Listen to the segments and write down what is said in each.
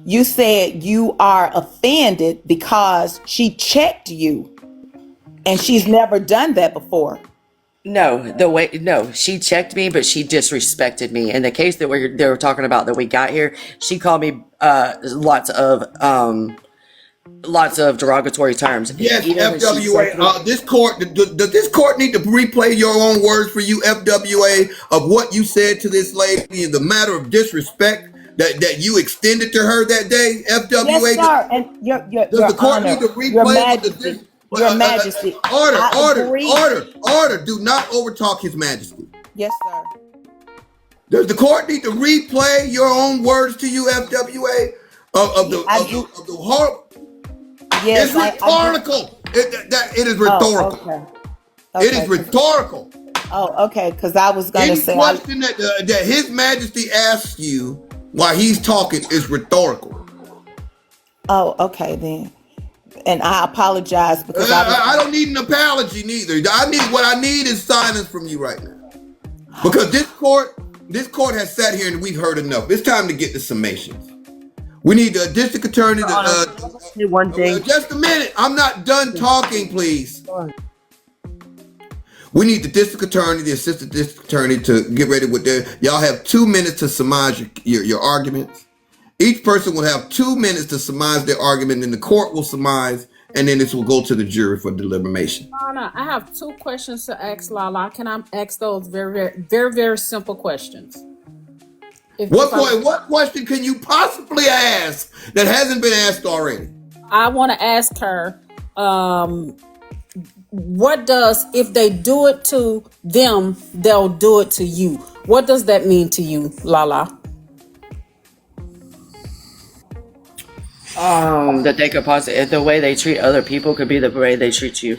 You said you are offended because she checked you, and she's never done that before. No, she checked me, but she disrespected me. In the case that they were talking about that we got here, she called me lots of derogatory terms. Yes, Even when she FWA. checked me, This court does this court need to replay your own words for you, FWA, of what you said to this lady in the matter of disrespect that you extended to her that day, Yes, FWA? sir. And your Does the court honor, need to your replay what majesty, your majesty. I agree. order. Do not overtalk His Majesty. Yes, sir. Does the court need to replay your own words to you, FWA, of the horror? Yes, It's rhetorical. It is rhetorical. Okay. It is rhetorical. Oh, okay. Because I was gonna Any say question that His Majesty asks you while he's talking is rhetorical. oh, okay then. And I apologize because I don't need an apology neither. What I need is silence from you right now, because this court has sat here and we've heard enough. It's time to get the summations. We need the district attorney to say one thing. just a minute. I'm not done talking, please. We need the district attorney, the assistant district attorney to get ready with their. Y'all have 2 minutes to surmise your arguments. Each person will have 2 minutes to surmise their argument, and the court will surmise, and then this will go to the jury for deliberation. Lala, I have 2 questions to ask Lala. Can I ask those very, very, very, very simple questions? What question can you possibly ask that hasn't been asked already? I want to ask her, what does, if they do it to them, they'll do it to you. What does that mean to you, Lala? That they could possibly, the way they treat other people could be the way they treat you.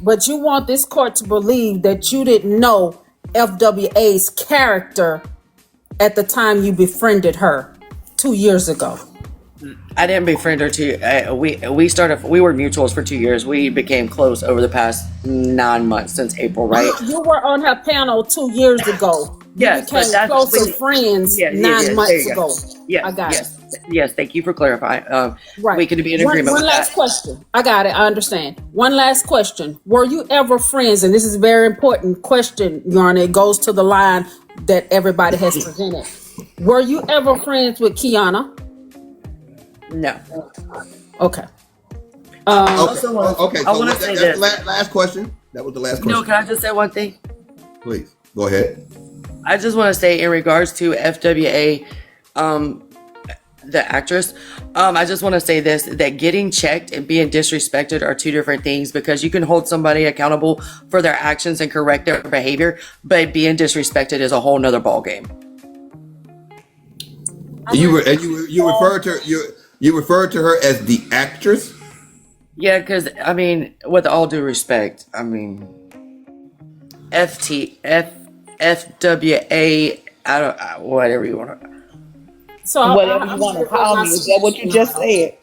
But you want this court to believe that you didn't know FWA's character at the time you befriended her 2 years ago. I didn't befriend her we were mutuals for 2 years. We became close over the past 9 months since April, right? You were on her panel 2 years ago. Yes, you became closer friends 9 months ago. Yes, I got it. Yes, thank you for clarifying. Right. We could be in agreement with that. One last question. I got it. I understand. One last question. Were you ever friends? And this is a very important question, Your Honor. It goes to the line that everybody has presented. Were you ever friends with Kiana? No. Okay. Okay. I want to say this. Last question. That was the last question. No, can I just say one thing? Please go ahead. I just want to say in regards to FWA, the actress, I just want to say this, that getting checked and being disrespected are 2 different things, because you can hold somebody accountable for their actions and correct their behavior, but being disrespected is a whole nother ballgame. You referred to her as the actress? Yeah, because I mean, with all due respect, I mean, FWA, whatever you want to. So whatever you want to call me. Is that what you just said?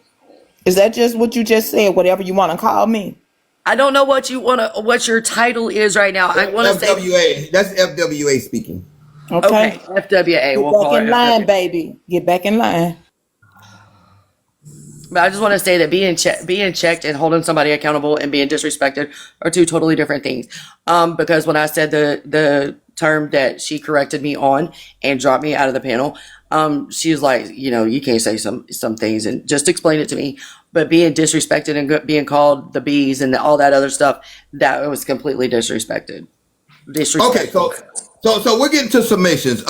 Is that just what you just said? Whatever you want to call me. I don't know what your title is right now. I want to say FWA. That's FWA speaking. Okay. FWA. Get back in line, baby. Get back in line. But I just want to say that being checked and holding somebody accountable and being disrespected are 2 totally different things. Because when I said the term that she corrected me on and dropped me out of the panel, she was like, you can't say some things, and just explain it to me. But being disrespected and being called the bees and all that other stuff, that was completely disrespected. Okay, so we're getting to submissions.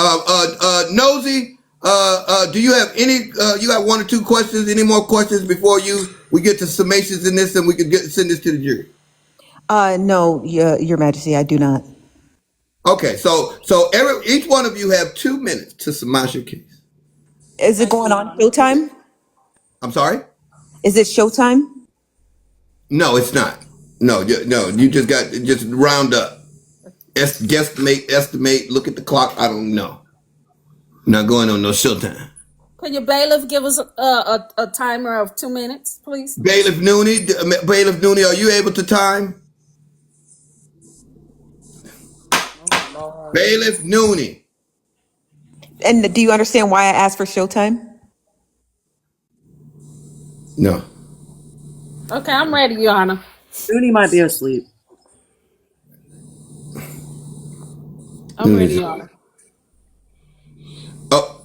Nosy, do you have any? You got 1 or 2 questions? Any more questions before we get to summations in this, and we can send this to the jury? No, Your Majesty, I do not. Okay, so each one of you have 2 minutes to surmise your case. Is it going on Showtime? I'm sorry? Is it Showtime? No, it's not. No, you just round up. Guesstimate, estimate, look at the clock. I don't know. Not going on no Showtime. Can your bailiff give us a timer of 2 minutes, please? Bailiff Nooney, are you able to time? Bailiff Nooney. And do you understand why I asked for Showtime? No. Okay, I'm ready, Your Honor. Mooney might be asleep. I'm ready, Your Honor. Oh,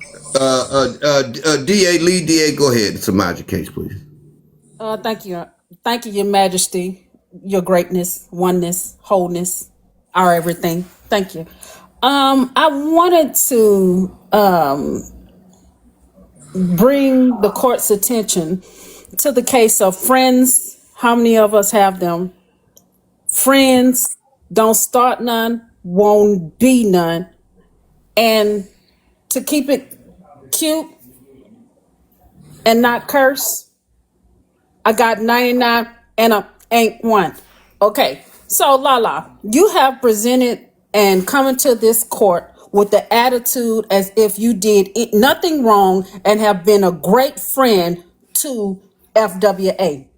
DA, lead DA, go ahead and summarize your case, please. Thank you. Thank you, Your Majesty, your greatness, oneness, wholeness, our everything. Thank you. I wanted to bring the court's attention to the case of friends. How many of us have them? Friends don't start none, won't be none. And to keep it cute and not curse, I got 99 and I ain't one. Okay, so Lala, you have presented and come into this court with the attitude as if you did nothing wrong and have been a great friend to FWA.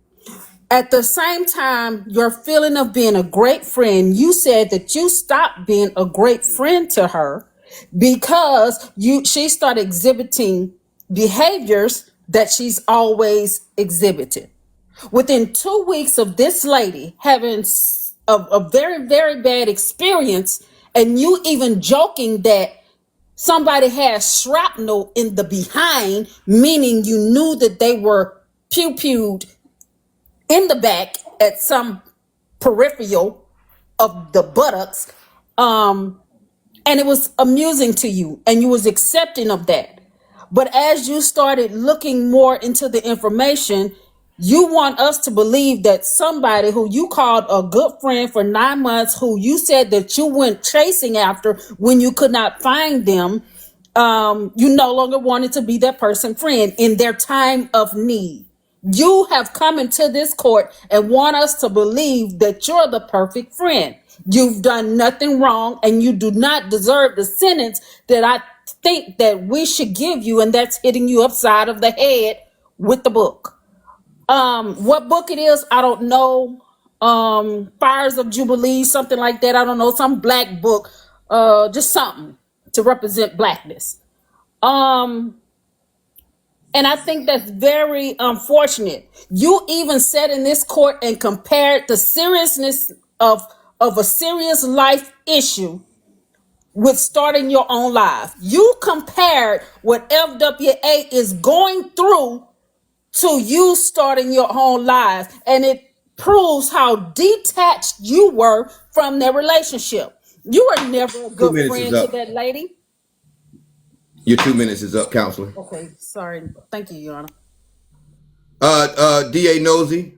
At the same time, your feeling of being a great friend, you said that you stopped being a great friend to her because she started exhibiting behaviors that she's always exhibited. Within 2 weeks of this lady having a very, very bad experience, and you even joking that somebody had shrapnel in the behind, meaning you knew that they were pew-pewed in the back at some peripheral of the buttocks, and it was amusing to you and you was accepting of that. But as you started looking more into the information, you want us to believe that somebody who you called a good friend for 9 months, who you said that you went chasing after when you could not find them, you no longer wanted to be that person's friend in their time of need. You have come into this court and want us to believe that you're the perfect friend. You've done nothing wrong and you do not deserve the sentence that I think that we should give you, and that's hitting you upside of the head with the book. What book it is, I don't know. Fires of Jubilee, something like that. I don't know, some black book, just something to represent blackness. And I think that's very unfortunate. You even said in this court and compared the seriousness of a serious life issue with starting your own life. You compared what FWA is going through to you starting your own life, and it proves how detached you were from their relationship. You were never a 2 good minutes friend is to up. that lady. Your 2 minutes is up, counselor. Okay, sorry. Thank you, Your Honor. DA Nosey.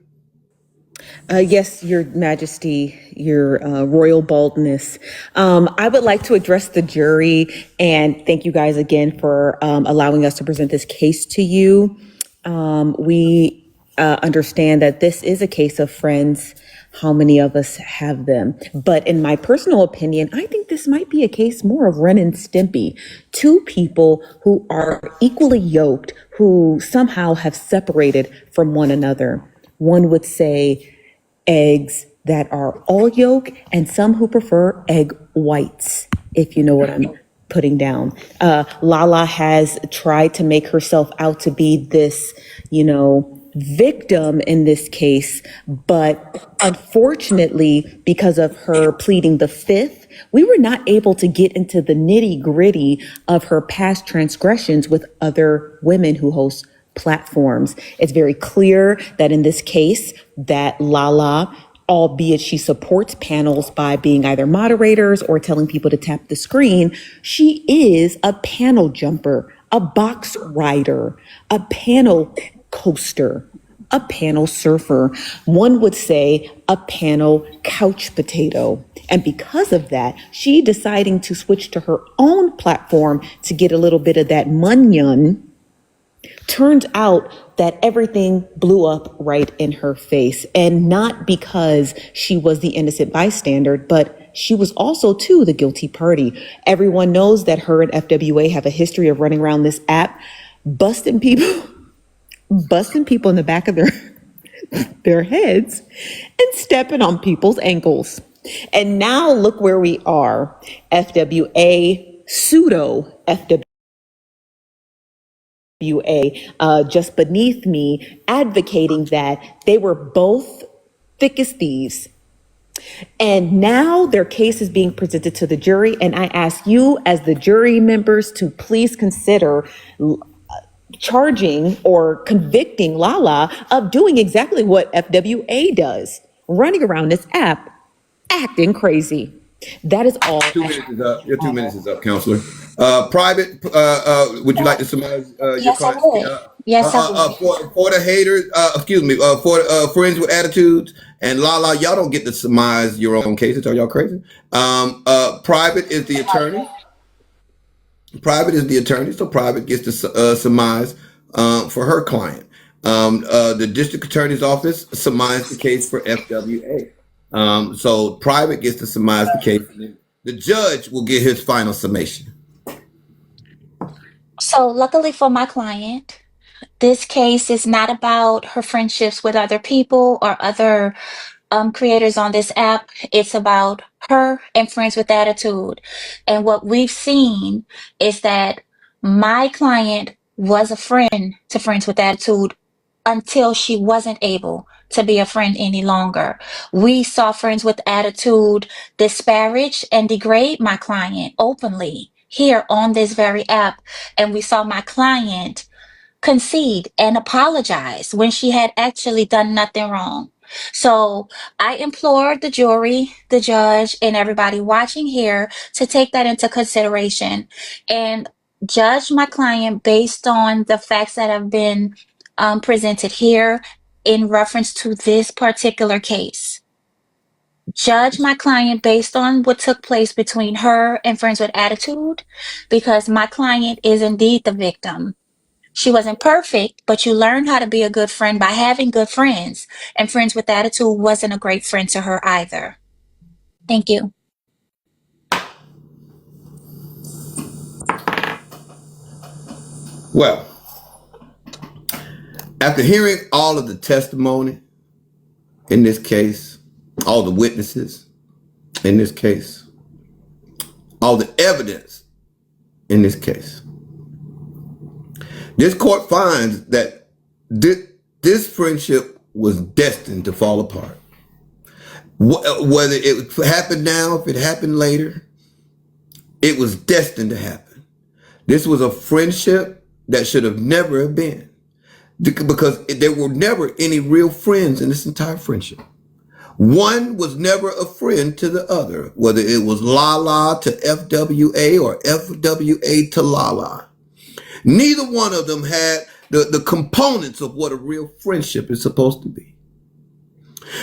Yes, Your Majesty, your royal baldness. I would like to address the jury and thank you guys again for allowing us to present this case to you. We understand that this is a case of friends. How many of us have them? But in my personal opinion, I think this might be a case more of Ren and Stimpy. Two people who are equally yoked, who somehow have separated from one another. One would say eggs that are all yolk, and some who prefer egg whites, if you know what I'm putting down. Lala has tried to make herself out to be this, victim in this case, but unfortunately, because of her pleading the fifth, we were not able to get into the nitty gritty of her past transgressions with other women who host platforms. It's very clear that in this case that Lala, albeit she supports panels by being either moderators or telling people to tap the screen, she is a panel jumper, a box rider, a panel coaster, a panel surfer. One would say a panel couch potato. And because of that, she deciding to switch to her own platform to get a little bit of that munyon. Turns out that everything blew up right in her face, and not because she was the innocent bystander, but she was also too the guilty party. Everyone knows that her and FWA have a history of running around this app, busting people in the back of their heads and stepping on people's ankles. And now look where we are. FWA, pseudo FWA FWA just beneath me, advocating that they were both thick as thieves. And now their case is being presented to the jury. And I ask you, as the jury members, to please consider charging or convicting Lala of doing exactly what FWA does, running around this app, acting crazy. That is all. 2 minutes is up. Your 2 minutes is up, counselor. Private, would you like to summarize your Yes, I client? would. Yes, I would. For the haters, excuse me, for friends with attitudes and Lala, y'all don't get to surmise your own cases. Are y'all crazy? Private is the attorney. Private is the attorney, so Private gets to surmise for her client. The district attorney's office surmised the case for FWA. So Private gets to surmise the case. The judge will get his final summation. So, luckily for my client, this case is not about her friendships with other people or other creators on this app. It's about her and Friends with Attitude. And what we've seen is that my client was a friend to Friends with Attitude until she wasn't able to be a friend any longer. We saw Friends with Attitude disparage and degrade my client openly here on this very app. And we saw my client concede and apologize when she had actually done nothing wrong. So I implore the jury, the judge, and everybody watching here to take that into consideration and judge my client based on the facts that have been presented here in reference to this particular case. Judge my client based on what took place between her and Friends with Attitude, because my client is indeed the victim. She wasn't perfect, but you learn how to be a good friend by having good friends. And Friends with Attitude wasn't a great friend to her either. Thank you. Well, after hearing all of the testimony in this case, all the witnesses in this case, all the evidence in this case, this court finds that this friendship was destined to fall apart. Whether it happened now, if it happened later, it was destined to happen. This was a friendship that should have never have been, because there were never any real friends in this entire friendship. One was never a friend to the other, whether it was Lala to FWA or FWA to Lala. Neither one of them had the components of what a real friendship is supposed to be.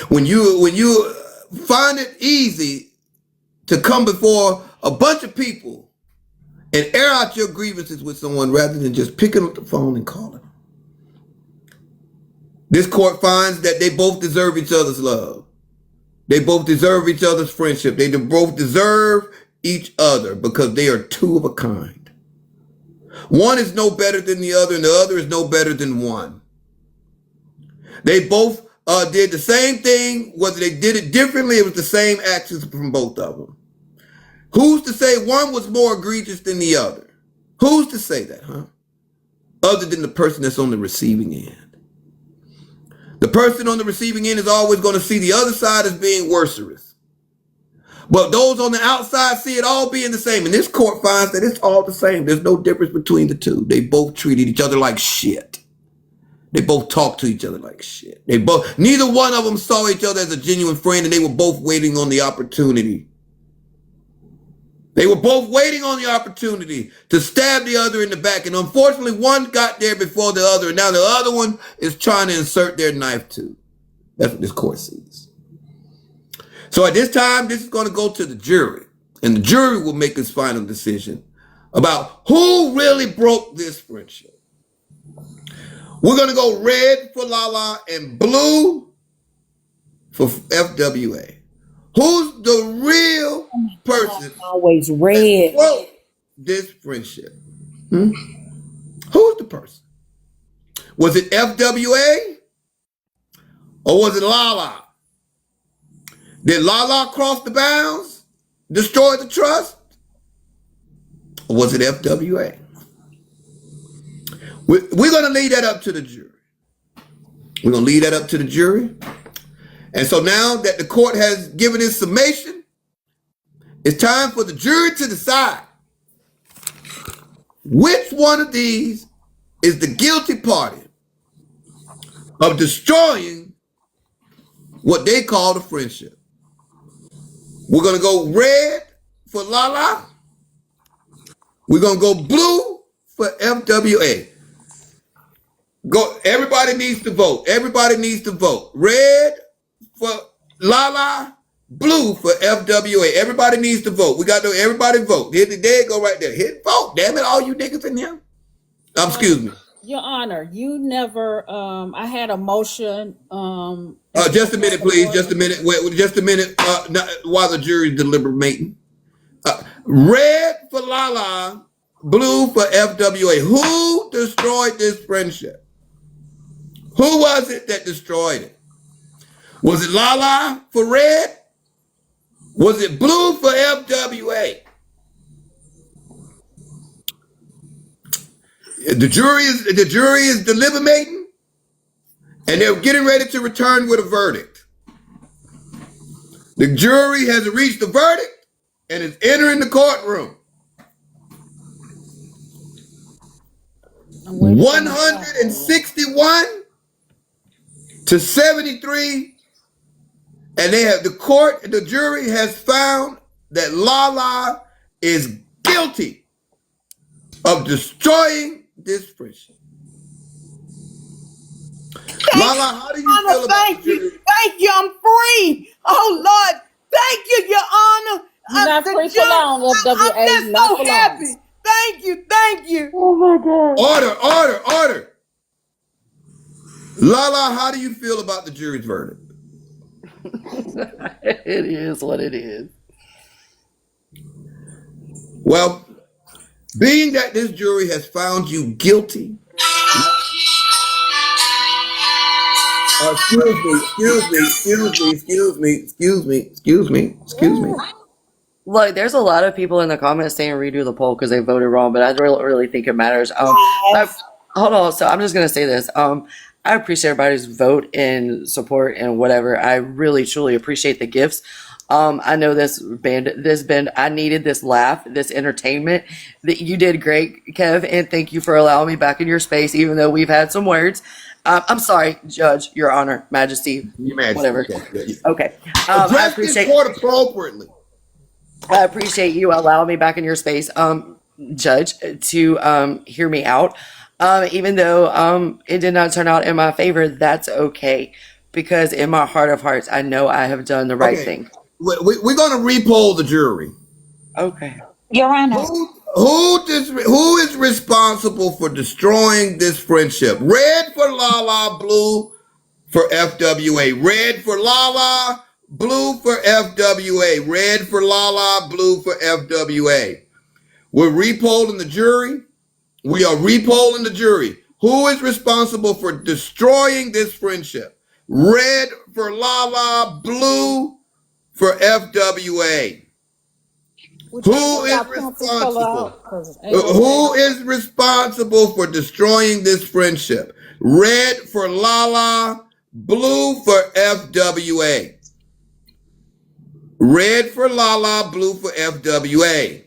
When you find it easy to come before a bunch of people and air out your grievances with someone rather than just picking up the phone and calling them, this court finds that they both deserve each other's love. They both deserve each other's friendship. They both deserve each other because they are two of a kind. One is no better than the other, and the other is no better than one. They both did the same thing. Whether they did it differently, it was the same actions from both of them. Who's to say one was more egregious than the other? Who's to say that, huh? Other than the person that's on the receiving end. The person on the receiving end is always going to see the other side as being worse. But those on the outside see it all being the same. And this court finds that it's all the same. There's no difference between the two. They both treated each other like shit. They both talked to each other like shit. Neither one of them saw each other as a genuine friend, and they were both waiting on the opportunity. They were both waiting on the opportunity to stab the other in the back. And unfortunately, one got there before the other. And now the other one is trying to insert their knife too. That's what this court sees. So at this time, this is going to go to the jury. And the jury will make its final decision about who really broke this friendship. We're going to go red for Lala and blue for FWA. Who's the real person Always that red. broke this friendship? Who's the person? Was it FWA or was it Lala? Did Lala cross the bounds, destroy the trust? Or was it FWA? We're going to leave that up to the jury. We're going to leave that up to the jury. And so now that the court has given its summation, it's time for the jury to decide which one of these is the guilty party of destroying what they call the friendship. We're going to go red for Lala. We're going to go blue for FWA. Go. Everybody needs to vote. Everybody needs to vote. Red for Lala, blue for FWA. Everybody needs to vote. We got to everybody vote. There you go right there. Hit vote. Damn it, all you niggas in here. Excuse me. Your Honor, you never. I had a motion. Just a minute, please. Just a minute. Wait, just a minute. While the jury's deliberating. Red for Lala, blue for FWA. Who destroyed this friendship? Who was it that destroyed it? Was it Lala for red? Was it blue for FWA? The jury is deliberating, and they're getting ready to return with a verdict. The jury has reached the verdict and is entering the courtroom. 161 to 73, and the jury has found that Lala is guilty of destroying this friendship. Lala, how do you feel about Thank you. Thank you. I'm free. Oh, Lord. Thank you, Your Honor. You're not free for long, FWA. I'm just Not so for long. happy. Thank you. Thank you. Order. Lala, how do you feel about the jury's verdict? It is what it is. Well, being that this jury has found you guilty. Excuse me. Look, there's a lot of people in the comments saying redo the poll because they voted wrong, but I don't really think it matters. Hold on. So I'm just gonna say this. I appreciate everybody's vote and support and whatever. I really truly appreciate the gifts. I know this band, I needed this laugh, this entertainment. That you did great, Kev, and thank you for allowing me back in your space, even though we've had some words. I'm sorry, Judge, Your Honor, Majesty, whatever. Okay. I appreciate court appropriately. I appreciate you allowing me back in your space, Judge, to hear me out. Even though it did not turn out in my favor, that's okay. Because in my heart of hearts, I know I have done the right thing. We're going to repoll the jury. Okay. Your Honor. Who is responsible for destroying this friendship? Red for Lala, blue for FWA. Red for Lala, blue for FWA. Red for Lala, blue for FWA. We're repolling the jury. We are repolling the jury. Who is responsible for destroying this friendship? Red for Lala, blue for FWA. Who is responsible? Who is responsible for destroying this friendship? Red for Lala, blue for FWA. Red for Lala, blue for FWA.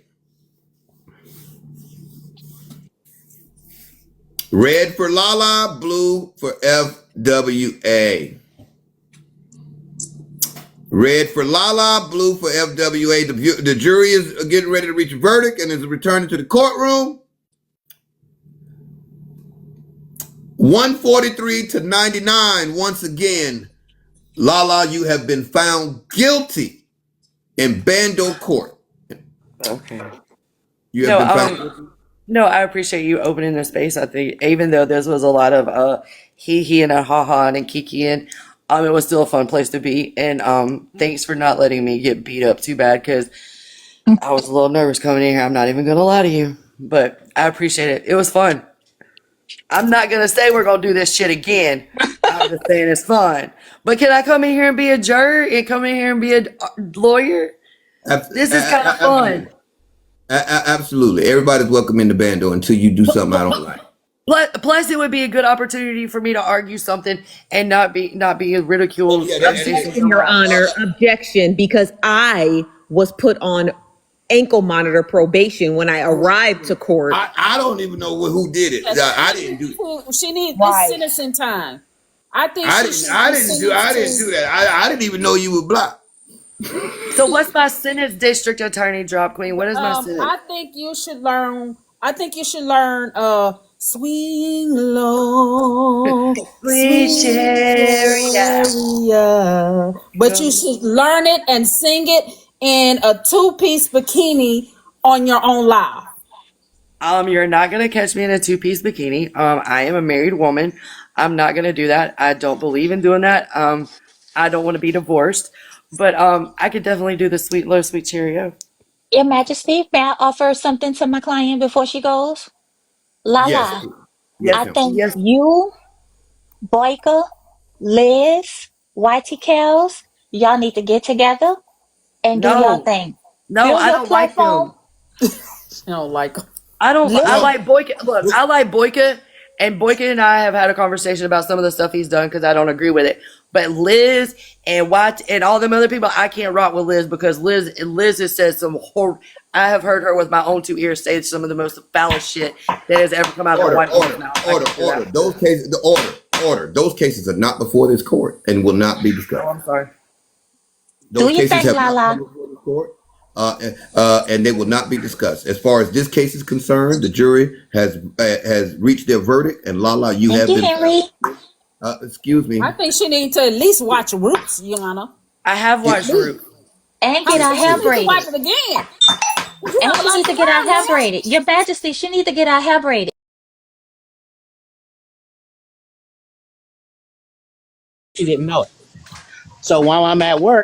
Red for Lala, blue for FWA. Red for Lala, blue for FWA. The jury is getting ready to reach a verdict and is returning to the courtroom. 143 to 99. Once again, Lala, you have been found guilty in Bando Court. Okay. You have been found. No, I appreciate you opening the space. I think even though this was a lot of he and a ha and kiki and it was still a fun place to be. And thanks for not letting me get beat up too bad because I was a little nervous coming in here. I'm not even gonna lie to you, but I appreciate it. It was fun. I'm not gonna say we're gonna do this shit again. I'm just saying it's fun. But can I come in here and be a juror and come in here and be a lawyer? This is kind of fun. Absolutely. Everybody's welcome in the Bando until you do something I don't like. Plus, it would be a good opportunity for me to argue something and not be ridiculed. Yeah, that- Objection, Your Honor, objection, because I was put on ankle monitor probation when I arrived to court. I don't even know who did it. I didn't do it. She needs Right. this sentencing time. I think I she didn't. should I be didn't do. I didn't sentenced do that. I didn't even know you were black. So what's my sentence, district attorney drop queen? What is my sentence? I think you should learn. Swing low, Sweet chariot. chariot. But you should learn it and sing it in a two-piece bikini on your own live. You're not gonna catch me in a two-piece bikini. I am a married woman. I'm not gonna do that. I don't believe in doing that. I don't want to be divorced, but I could definitely do the sweet low, sweet Cheerio. Your Majesty, may I offer something to my client before she goes? Lala, Yes. Yes, I think yes. you, Boyka, Liz, YT Kells, y'all need to get together and do your No, thing. no, Build I your don't like platform. them. You know, like I don't. I Liz, like Boyka. Look, I like Boyka, and Boyka and I have had a conversation about some of the stuff he's done because I don't agree with it. But Liz and White and all them other people, I can't rock with Liz because Liz has said some horror. I have heard her with my own two ears say some of the most foulest shit that has ever come out of the White House mouth. I can't do that. Those cases, order. Those cases are not before this court and will not be discussed. Oh, I'm sorry. Those do your cases thing, have not Lala. come before the court, and they will not be discussed. As far as this case is concerned, the jury has reached their verdict, and Lala, you Thank have you, been. Henry. Excuse me. I think she needs to at least watch Roots, Your Honor. I have watched Root. And get our hair She needs to watch braided. it again. And she needs to get our hair braided. Your Majesty, she needs to get our hair braided. She didn't know it. So while I'm at work,